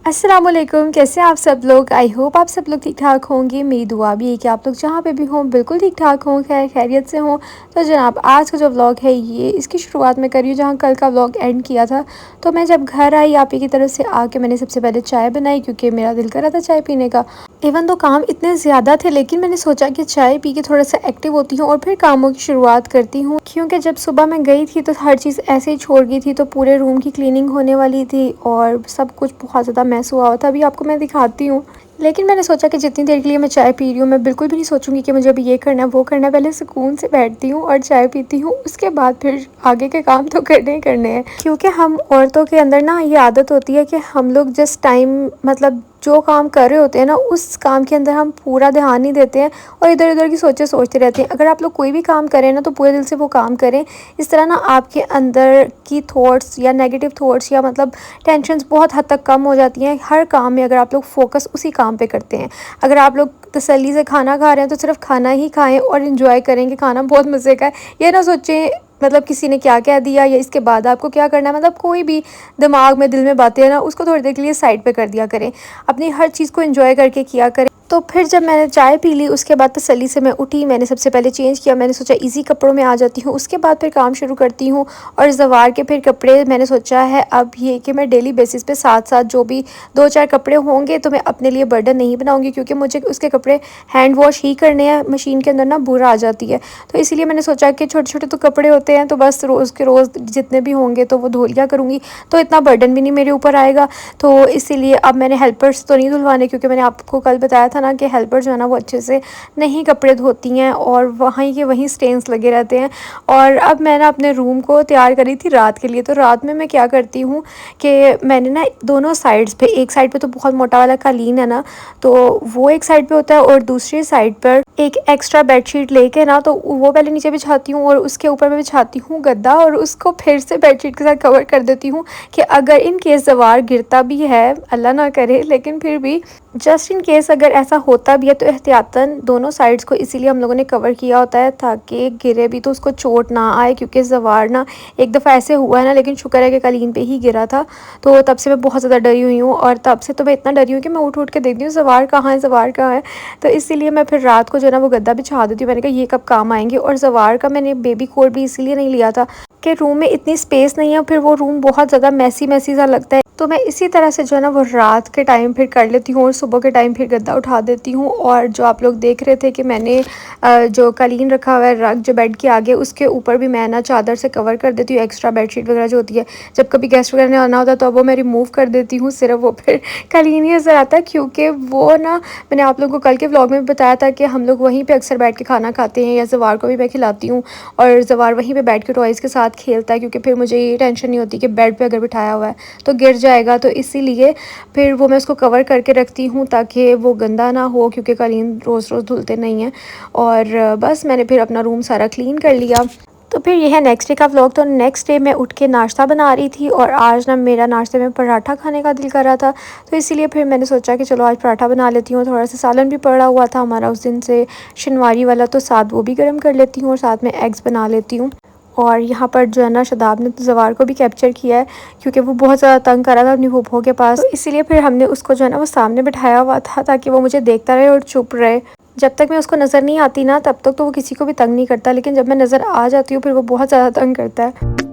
अस्सलामुअलैकुम, कैसे हैं आप सब लोग। आई होप आप सब लोग ठीक ठाक होंगे। मेरी दुआ भी है कि आप लोग जहाँ पे भी हों बिल्कुल ठीक ठाक हों, खैर खैरियत से हों। तो जनाब आज का जो व्लॉग है ये इसकी शुरुआत मैं कर रही हूँ जहाँ कल का व्लॉग एंड किया था। तो मैं जब घर आई आप ही की तरफ से आके मैंने सबसे पहले चाय बनाई क्योंकि मेरा दिल कर रहा था चाय पीने का। इवन तो काम इतने ज़्यादा थे लेकिन मैंने सोचा कि चाय पी के थोड़ा सा एक्टिव होती हूँ और फिर कामों की शुरुआत करती हूँ, क्योंकि जब सुबह मैं गई थी तो हर चीज़ ऐसे ही छोड़ गई थी। तो पूरे रूम की क्लीनिंग होने वाली थी और सब कुछ बहुत ज़्यादा मैस हुआ हुआ था। अभी आपको मैं दिखाती हूँ। लेकिन मैंने सोचा कि जितनी देर के लिए मैं चाय पी रही हूँ मैं बिल्कुल भी नहीं सोचूंगी कि मुझे अभी ये करना है वो करना है। पहले सुकून से बैठती हूँ और चाय पीती हूँ, उसके बाद फिर आगे के काम तो करने ही करने हैं। क्योंकि हम औरतों के अंदर ना ये आदत होती है कि हम लोग जिस टाइम मतलब जो काम कर रहे होते हैं ना उस काम के अंदर हम पूरा ध्यान नहीं देते हैं और इधर उधर की सोचें सोचते रहते हैं। अगर आप लोग कोई भी काम करें ना तो पूरे दिल से वो काम करें। इस तरह ना आपके अंदर की थॉट्स या नेगेटिव थॉट्स या मतलब टेंशन्स बहुत हद तक कम हो जाती हैं हर काम में, अगर आप लोग फोकस उसी काम पे करते हैं। अगर आप लोग तसल्ली से खाना खा रहे हैं तो सिर्फ खाना ही खाएं और इन्जॉय करें कि खाना बहुत मज़े का है। ये ना सोचें मतलब किसी ने क्या कह दिया या इसके बाद आपको क्या करना है। मतलब कोई भी दिमाग में दिल में बातें हैं ना उसको थोड़ी देर के लिए साइड पे कर दिया करें, अपनी हर चीज़ को एंजॉय करके किया करें। तो फिर जब मैंने चाय पी ली उसके बाद तसल्ली से मैं उठी, मैंने सबसे पहले चेंज किया। मैंने सोचा इजी कपड़ों में आ जाती हूँ, उसके बाद फिर काम शुरू करती हूँ। और ज़वार के फिर कपड़े मैंने सोचा है अब ये कि मैं डेली बेसिस पे साथ साथ जो भी दो चार कपड़े होंगे तो मैं अपने लिए बर्डन नहीं बनाऊंगी, क्योंकि मुझे उसके कपड़े हैंड वॉश ही करने हैं, मशीन के अंदर ना बुरा आ जाती है। तो इसीलिए मैंने सोचा कि छोटे छोटे तो कपड़े होते हैं तो बस रोज़ के रोज़ जितने भी होंगे तो वो धो लिया करूँगी, तो इतना बर्डन भी नहीं मेरे ऊपर आएगा। तो इसीलिए अब मैंने हेल्पर्स तो नहीं धुलवाने, क्योंकि मैंने आपको कल बताया था ना कि हेल्पर जो है ना वो अच्छे से नहीं कपड़े धोती हैं और वहीं के वहीं स्टेन्स लगे रहते हैं। और अब मैं ना अपने रूम को तैयार करी थी रात के लिए। तो रात में मैं क्या करती हूँ कि मैंने ना दोनों साइड्स पे, एक साइड पे तो बहुत मोटा वाला कालीन है ना तो वो एक साइड पे होता है और दूसरी साइड पर एक एक्स्ट्रा बेडशीट लेके ना तो वो पहले नीचे बिछाती हूँ और उसके ऊपर मैं बिछाती हूँ गद्दा और उसको फिर से बेडशीट के साथ कवर कर देती हूँ कि अगर इन केस ज़वार गिरता भी है, अल्लाह ना करे, लेकिन फिर भी जस्ट इन केस अगर ऐसा होता भी है तो एहतियातन दोनों साइड्स को इसीलिए हम लोगों ने कवर किया होता है ताकि गिरे भी तो उसको चोट ना आए। क्योंकि ज़वार ना एक दफ़ा ऐसे हुआ है ना, लेकिन शुक्र है कि कालीन पे ही गिरा था। तो तब से मैं बहुत ज़्यादा डरी हुई हूँ और तब से तो मैं इतना डरी हूँ कि मैं उठ उठ के देखती हूँ ज़वार कहाँ है, ज़वार कहाँ है। तो इसीलिए मैं फिर रात को जो है ना वो गद्दा बिछा देती हूँ। मैंने कहा ये कब काम आएंगे। और ज़वार का मैंने बेबी कोट भी इसीलिए नहीं लिया था कि रूम में इतनी स्पेस नहीं है, फिर वो रूम बहुत ज़्यादा मैसी मैसी सा लगता है। तो मैं इसी तरह से जो है ना वो रात के टाइम फिर कर लेती हूँ और सुबह के टाइम फिर गद्दा उठा देती हूँ। और जो आप लोग देख रहे थे कि मैंने जो कालीन रखा हुआ है रग जो बेड के आगे उसके ऊपर भी मैं ना चादर से कवर कर देती हूँ। एक्स्ट्रा बेडशीट वगैरह जो होती है जब कभी गेस्ट वगैरह ने आना होता है तो वो मैं रिमूव कर देती हूँ, सिर्फ वो फिर कालीन ही नज़र आता है। क्योंकि वो ना मैंने आप लोगों को कल के व्लॉग में बताया था कि हम लोग वहीं पर अक्सर बैठ के खाना खाते हैं या ज़वार को भी मैं खिलाती हूँ और ज़वार वहीं पर बैठ के टॉयज़ के साथ खेलता है, क्योंकि फिर मुझे ये टेंशन नहीं होती कि बेड पर अगर बिठाया हुआ है तो गिर जाएगा। तो इसीलिए फिर वो मैं उसको कवर करके रखती हूँ ताकि वो गंदा ना हो, क्योंकि कालीन रोज़ रोज़ धुलते नहीं हैं। और बस मैंने फिर अपना रूम सारा क्लीन कर लिया। तो फिर यह है नेक्स्ट डे का व्लॉग। तो नेक्स्ट डे मैं उठ के नाश्ता बना रही थी और आज ना मेरा नाश्ते में पराठा खाने का दिल कर रहा था। तो इसीलिए फिर मैंने सोचा कि चलो आज पराठा बना लेती हूँ। थोड़ा सा सालन भी पड़ा हुआ था हमारा उस दिन से शनिवारी वाला, तो साथ वो भी गर्म कर लेती हूँ और साथ में एग्स बना लेती हूँ। और यहाँ पर जो है ना शदाब ने तो ज़वार को भी कैप्चर किया है क्योंकि वो बहुत ज़्यादा तंग कर रहा था अपनी फूफो के पास। तो इसीलिए फिर हमने उसको जो है ना वो सामने बिठाया हुआ था ताकि वो मुझे देखता रहे और चुप रहे। जब तक मैं उसको नज़र नहीं आती ना तब तक तो वो किसी को भी तंग नहीं करता, लेकिन जब मैं नज़र आ जाती हूँ फिर वो बहुत ज़्यादा तंग करता है।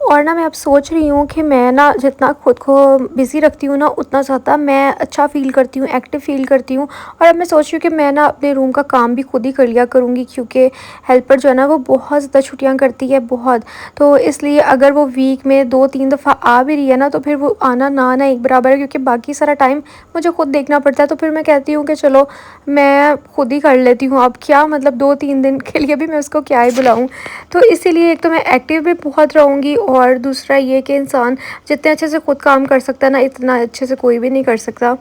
और ना मैं अब सोच रही हूँ कि मैं ना जितना खुद को बिज़ी रखती हूँ ना उतना ज़्यादा मैं अच्छा फ़ील करती हूँ, एक्टिव फ़ील करती हूँ। और अब मैं सोच रही हूँ कि मैं ना अपने रूम का काम भी खुद ही कर लिया करूँगी, क्योंकि हेल्पर जो है ना वो बहुत ज़्यादा छुट्टियाँ करती है बहुत। तो इसलिए अगर वो वीक में 2-3 दफ़ा आ भी रही है ना तो फिर वो आना ना आना एक बराबर है, क्योंकि बाकी सारा टाइम मुझे खुद देखना पड़ता है। तो फिर मैं कहती हूँ कि चलो मैं खुद ही कर लेती हूँ। अब क्या मतलब 2-3 दिन के लिए भी मैं उसको क्या ही बुलाऊँ। तो इसीलिए एक तो मैं एक्टिव भी बहुत रहूँगी और दूसरा ये कि इंसान जितने अच्छे से खुद काम कर सकता है ना इतना अच्छे से कोई भी नहीं कर सकता।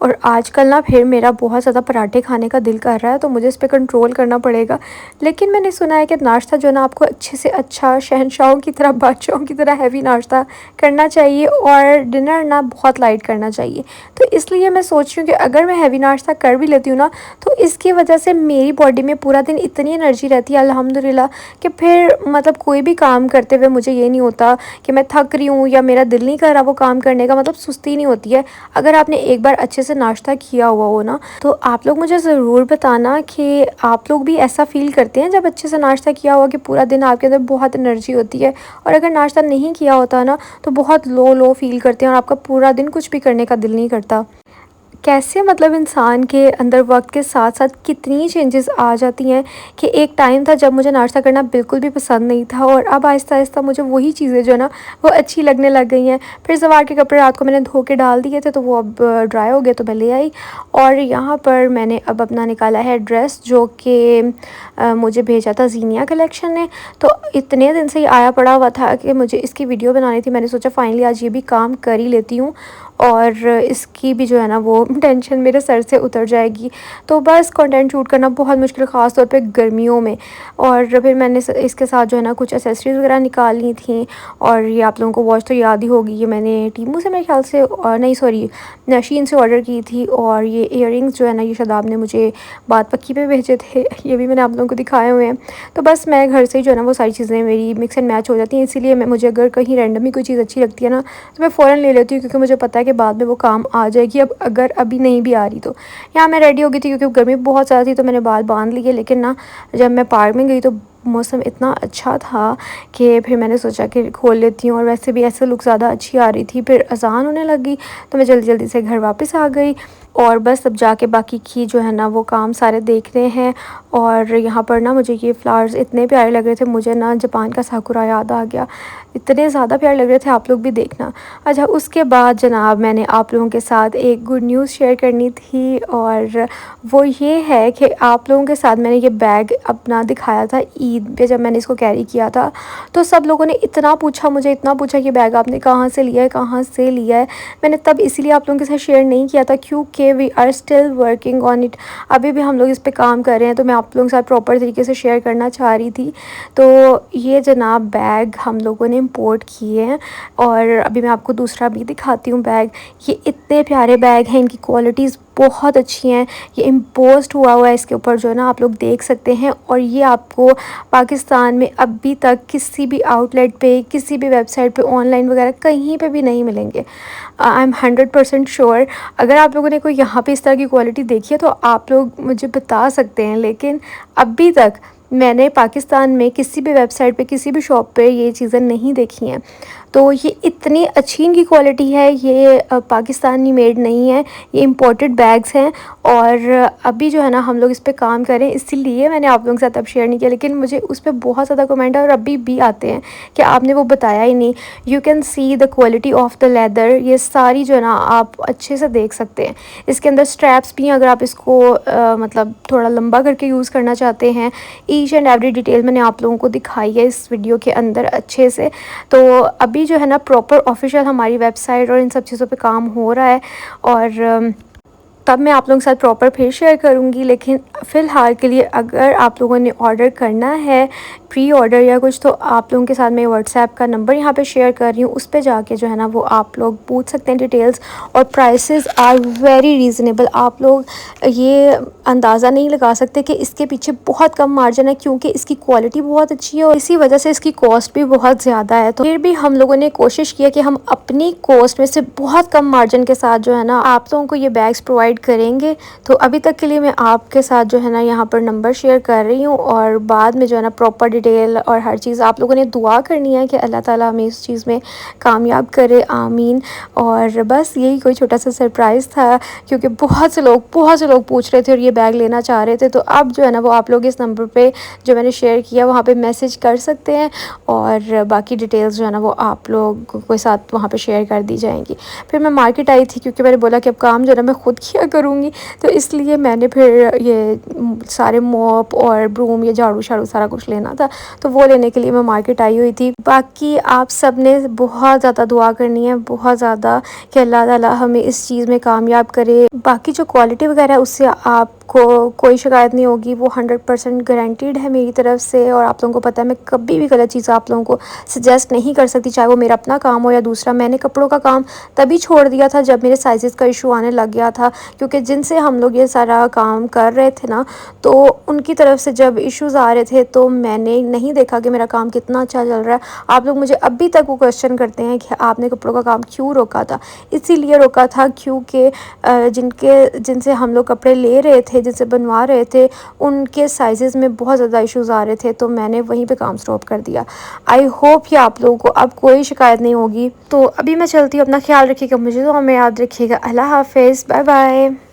और आजकल ना फिर मेरा बहुत ज़्यादा पराठे खाने का दिल कर रहा है, तो मुझे इस पे कंट्रोल करना पड़ेगा। लेकिन मैंने सुना है कि नाश्ता जो है ना आपको अच्छे से अच्छा शहंशाहों की तरह, बादशाहों की तरह हैवी नाश्ता करना चाहिए और डिनर ना बहुत लाइट करना चाहिए। तो इसलिए मैं सोच रही हूँ कि अगर मैं हैवी नाश्ता कर भी लेती हूँ ना, तो इसकी वजह से मेरी बॉडी में पूरा दिन इतनी एनर्जी रहती है अल्हम्दुलिल्लाह, कि फिर मतलब कोई भी काम करते हुए मुझे ये नहीं होता कि मैं थक रही हूँ या मेरा दिल नहीं कर रहा वो काम करने का, मतलब सुस्ती नहीं होती है। अगर आपने एक बार अच्छे से नाश्ता किया हुआ हो ना, तो आप लोग मुझे ज़रूर बताना कि आप लोग भी ऐसा फ़ील करते हैं जब अच्छे से नाश्ता किया हुआ, कि पूरा दिन आपके अंदर बहुत एनर्जी होती है। और अगर नाश्ता नहीं किया होता ना, तो बहुत लो लो फ़ील करते हैं और आपका पूरा दिन कुछ भी करने का दिल नहीं करता। कैसे मतलब इंसान के अंदर वक्त के साथ साथ कितनी चेंजेस आ जाती हैं, कि एक टाइम था जब मुझे नाश्ता करना बिल्कुल भी पसंद नहीं था, और अब आहिस्ता आहिस्ता मुझे वही चीज़ें जो है ना वो अच्छी लगने लग गई हैं। फिर सवार के कपड़े रात को मैंने धो के डाल दिए थे, तो वो अब ड्राई हो गए, तो मैं ले आई। और यहाँ पर मैंने अब अपना निकाला है ड्रेस, जो कि मुझे भेजा था ज़ीनिया कलेक्शन ने। तो इतने दिन से ही आया पड़ा हुआ था कि मुझे इसकी वीडियो बनानी थी। मैंने सोचा फाइनली आज ये भी काम कर ही लेती हूँ, और इसकी भी जो है ना वो टेंशन मेरे सर से उतर जाएगी। तो बस कंटेंट शूट करना बहुत मुश्किल, ख़ास तौर पे गर्मियों में। और फिर मैंने इसके साथ जो है ना कुछ एक्सेसरीज़ वगैरह निकाली थी, और ये आप लोगों को वॉच तो याद ही होगी, ये मैंने टीमू से मेरे ख्याल से, और नहीं सॉरी नशीन से ऑर्डर की थी। और ये इयररिंग्स जो है ना ये शादाब ने मुझे बात पक्की पे भेजे थे, ये भी मैंने आप लोगों को दिखाए हुए हैं। तो बस मैं घर से ही जो है ना वो सारी चीज़ें मेरी मिक्स एंड मैच हो जाती हैं, इसीलिए मुझे अगर कहीं रैंडमली कोई चीज़ अच्छी लगती है ना, तो मैं फ़ौरन ले लेती हूँ, क्योंकि मुझे पता है कि बाद में वो काम आ जाएगी। अब अगर अभी नहीं भी आ रही, तो यहाँ मैं रेडी हो गई थी क्योंकि गर्मी बहुत ज़्यादा थी, तो मैंने बाल बांध लिए। लेकिन ना जब मैं पार्क में गई तो मौसम इतना अच्छा था कि फिर मैंने सोचा कि खोल लेती हूँ, और वैसे भी ऐसे लुक ज़्यादा अच्छी आ रही थी। फिर अज़ान होने लगी, तो मैं जल्दी जल्दी से घर वापस आ गई, और बस अब जाके बाकी की जो है ना वो काम सारे देख रहे हैं। और यहाँ पर ना मुझे ये फ्लावर्स इतने प्यारे लग रहे थे, मुझे ना जापान का साकुरा याद आ गया, इतने ज़्यादा प्यारे लग रहे थे, आप लोग भी देखना। अच्छा, उसके बाद जनाब मैंने आप लोगों के साथ एक गुड न्यूज़ शेयर करनी थी, और वो ये है कि आप लोगों के साथ मैंने ये बैग अपना दिखाया था ईद पे, जब मैंने इसको कैरी किया था। तो सब लोगों ने इतना पूछा, मुझे इतना पूछा कि बैग आपने कहाँ से लिया है, कहाँ से लिया है। मैंने तब इसीलिए आप लोगों के साथ शेयर नहीं किया था, क्योंकि we are still working on it, अभी भी हम लोग इस पे काम कर रहे हैं। तो मैं आप लोगों के साथ प्रॉपर तरीके से शेयर करना चाह रही थी। तो ये जनाब बैग हम लोगों ने इंपोर्ट किए हैं, और अभी मैं आपको दूसरा भी दिखाती हूँ बैग। ये इतने प्यारे बैग हैं, इनकी क्वालिटीज़ बहुत अच्छी हैं। ये इम्पोज्ड हुआ है इसके ऊपर, जो है ना आप लोग देख सकते हैं। और ये आपको पाकिस्तान में अभी तक किसी भी आउटलेट पे, किसी भी वेबसाइट पे, ऑनलाइन वगैरह कहीं पे भी नहीं मिलेंगे। I am 100% sure. अगर आप लोगों ने कोई यहाँ पे इस तरह की क्वालिटी देखी है, तो आप लोग मुझे बता सकते हैं। लेकिन अभी तक मैंने पाकिस्तान में किसी भी वेबसाइट पे, किसी भी शॉप पे ये चीज़ें नहीं देखी हैं। तो ये इतनी अच्छी इनकी क्वालिटी है। ये पाकिस्तानी मेड नहीं है, ये इम्पोर्टेड बैग्स हैं। और अभी जो है ना हम लोग इस पे काम करें, इसीलिए मैंने आप लोगों के साथ अब शेयर नहीं किया। लेकिन मुझे उस पर बहुत ज़्यादा कमेंट है, और अभी भी आते हैं कि आपने वो बताया ही नहीं। You can see the quality of the leather, ये सारी जो है ना आप अच्छे से देख सकते हैं। इसके अंदर स्ट्रैप्स भी हैं, अगर आप इसको मतलब थोड़ा लंबा करके यूज़ करना चाहते हैं। ईच एंड एवरी डिटेल मैंने आप लोगों को दिखाई है इस वीडियो के अंदर अच्छे से। तो अभी जो है ना प्रॉपर ऑफिशियल हमारी वेबसाइट और इन सब चीज़ों पे काम हो रहा है, और तब मैं आप लोगों के साथ प्रॉपर फिर शेयर करूँगी। लेकिन फ़िलहाल के लिए अगर आप लोगों ने ऑर्डर करना है, प्री ऑर्डर या कुछ, तो आप लोगों के साथ मैं व्हाट्सएप का नंबर यहाँ पे शेयर कर रही हूँ, उस पे जाके जो है ना वो आप लोग पूछ सकते हैं डिटेल्स। और प्राइसेस आर वेरी रीज़नेबल। आप लोग ये अंदाज़ा नहीं लगा सकते कि इसके पीछे बहुत कम मार्जिन है, क्योंकि इसकी क्वालिटी बहुत अच्छी है, और इसी वजह से इसकी कॉस्ट भी बहुत ज़्यादा है। तो फिर भी हम लोगों ने कोशिश की है कि हम अपनी कॉस्ट में से बहुत कम मार्जिन के साथ जो है ना आप लोगों को ये बैग्स प्रोवाइड करेंगे। तो अभी तक के लिए मैं आपके साथ जो है ना यहाँ पर नंबर शेयर कर रही हूँ, और बाद में जो है ना प्रॉपर डिटेल और हर चीज़ आप लोगों ने दुआ करनी है कि अल्लाह ताला हमें इस चीज़ में कामयाब करे, आमीन। और बस यही कोई छोटा सा सरप्राइज़ था, क्योंकि बहुत से लोग पूछ रहे थे और ये बैग लेना चाह रहे थे। तो अब जो है ना वो आप लोग इस नंबर पे जो मैंने शेयर किया वहाँ पे मैसेज कर सकते हैं, और बाकी डिटेल्स जो है ना वो आप लोग के साथ वहाँ पे शेयर कर दी जाएंगी। फिर मैं मार्केट आई थी, क्योंकि मैंने बोला कि अब काम जो है ना मैं ख़ुद किया करूँगी, तो इसलिए मैंने फिर ये सारे मॉप और ब्रूम या झाड़ू शाड़ू सारा कुछ लेना था, तो वो लेने के लिए मैं मार्केट आई हुई थी। बाकी आप सब ने बहुत ज़्यादा दुआ करनी है, बहुत ज़्यादा, कि अल्लाह ताला हमें इस चीज़ में कामयाब करे। बाकी जो क्वालिटी वगैरह है उससे आपको कोई शिकायत नहीं होगी, वो 100% गारंटीड है मेरी तरफ से। और आप लोगों को पता है मैं कभी भी गलत चीज़ आप लोगों को सजेस्ट नहीं कर सकती, चाहे वो मेरा अपना काम हो या दूसरा। मैंने कपड़ों का काम तभी छोड़ दिया था जब मेरे साइज़ का इशू आने लग गया था, क्योंकि जिनसे हम लोग ये सारा काम कर रहे थे ना, तो उनकी तरफ से जब इश्यूज़ आ रहे थे तो मैंने नहीं देखा कि मेरा काम कितना अच्छा चल रहा है। आप लोग मुझे अभी तक वो क्वेश्चन करते हैं कि आपने कपड़ों का काम क्यों रोका था। इसीलिए रोका था क्योंकि जिनसे हम लोग कपड़े ले रहे थे, जिनसे बनवा रहे थे, उनके साइज़ में बहुत ज़्यादा इश्यूज़ आ रहे थे, तो मैंने वहीं पे काम स्टॉप कर दिया। आई होप कि आप लोगों को अब कोई शिकायत नहीं होगी। तो अभी मैं चलती हूँ, अपना ख्याल रखिएगा, मुझे तो हमें याद रखिएगा। अल्लाह हाफ़िज़, बाय बाय।